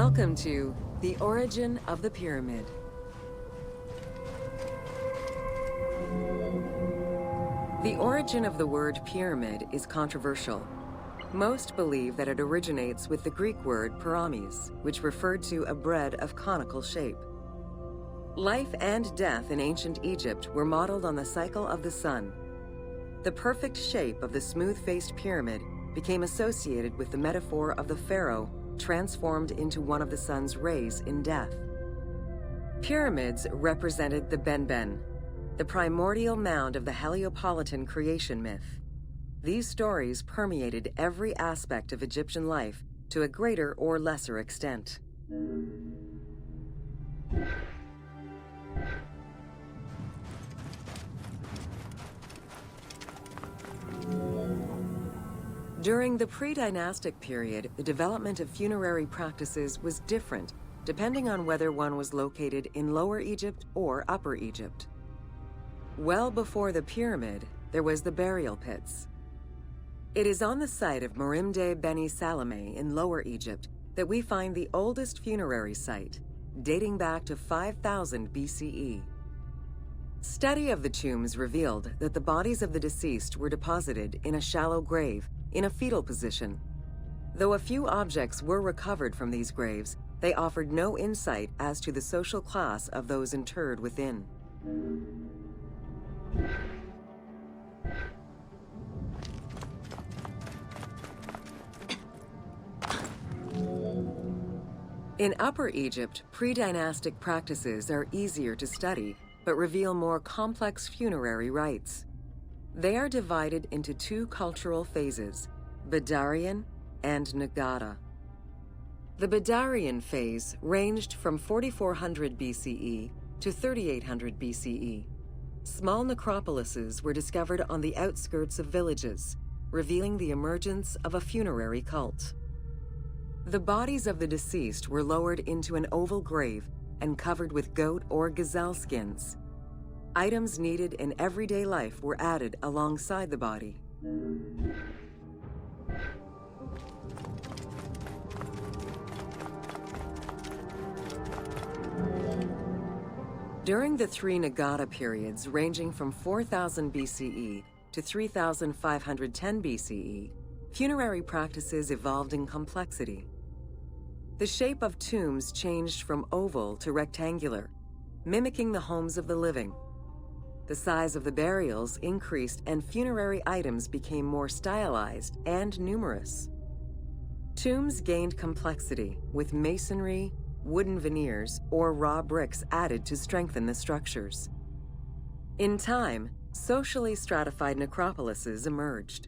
Welcome to The Origin of the Pyramid. The origin of the word pyramid is controversial. Most believe that it originates with the Greek word pyramis, which referred to a bread of conical shape. Life and death in ancient Egypt were modeled on the cycle of the sun. The perfect shape of the smooth-faced pyramid became associated with the metaphor of the pharaoh transformed into one of the sun's rays in death. Pyramids represented the Benben, the primordial mound of the Heliopolitan creation myth. These stories permeated every aspect of Egyptian life to a greater or lesser extent. During the pre-dynastic period, the development of funerary practices was different depending on whether one was located in Lower Egypt or Upper Egypt. Well before the pyramid, there was the burial pits. It is on the site of Merimde Beni Salameh in Lower Egypt that we find the oldest funerary site, dating back to 5000 BCE. Study of the tombs revealed that the bodies of the deceased were deposited in a shallow grave in a fetal position. Though a few objects were recovered from these graves, they offered no insight as to the social class of those interred within. In Upper Egypt, pre-dynastic practices are easier to study, but reveal more complex funerary rites. They are divided into two cultural phases, Badarian and Nagada. The Badarian phase ranged from 4400 BCE to 3800 BCE. Small necropolises were discovered on the outskirts of villages, revealing the emergence of a funerary cult. The bodies of the deceased were lowered into an oval grave and covered with goat or gazelle skins. Items needed in everyday life were added alongside the body. During the three Nagada periods ranging from 4000 BCE to 3510 BCE, funerary practices evolved in complexity. The shape of tombs changed from oval to rectangular, mimicking the homes of the living. The size of the burials increased and funerary items became more stylized and numerous. Tombs gained complexity with masonry, wooden veneers, or raw bricks added to strengthen the structures. In time, socially stratified necropolises emerged.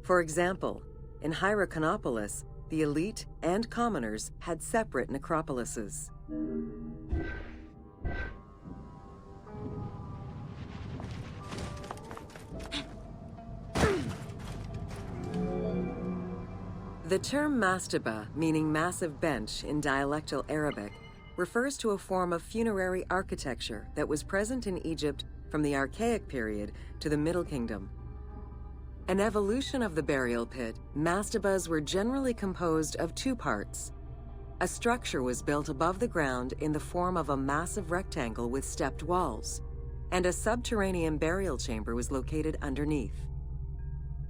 For example, in Hierakonpolis, the elite and commoners had separate necropolises. The term mastaba, meaning massive bench in dialectal Arabic, refers to a form of funerary architecture that was present in Egypt from the Archaic period to the Middle Kingdom. An evolution of the burial pit, mastabas were generally composed of two parts. A structure was built above the ground in the form of a massive rectangle with stepped walls, and a subterranean burial chamber was located underneath.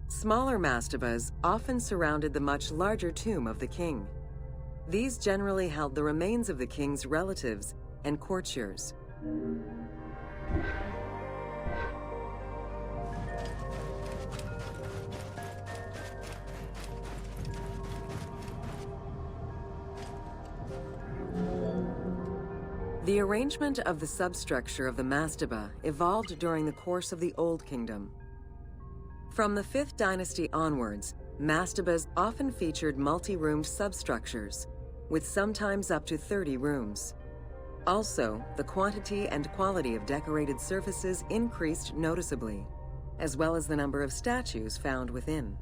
Smaller mastabas often surrounded the much larger tomb of the king. These generally held the remains of the king's relatives and courtiers. The arrangement of the substructure of the mastaba evolved during the course of the Old Kingdom. From the 5th dynasty onwards, mastabas often featured multi-roomed substructures, with sometimes up to 30 rooms. Also, the quantity and quality of decorated surfaces increased noticeably, as well as the number of statues found within.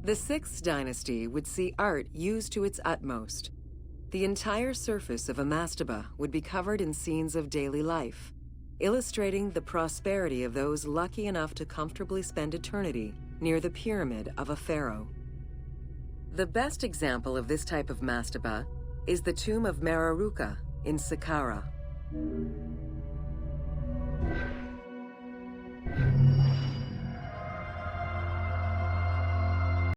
The 6th dynasty would see art used to its utmost. The entire surface of a mastaba would be covered in scenes of daily life, illustrating the prosperity of those lucky enough to comfortably spend eternity near the pyramid of a pharaoh. The best example of this type of mastaba is the tomb of Meroruka in Saqqara.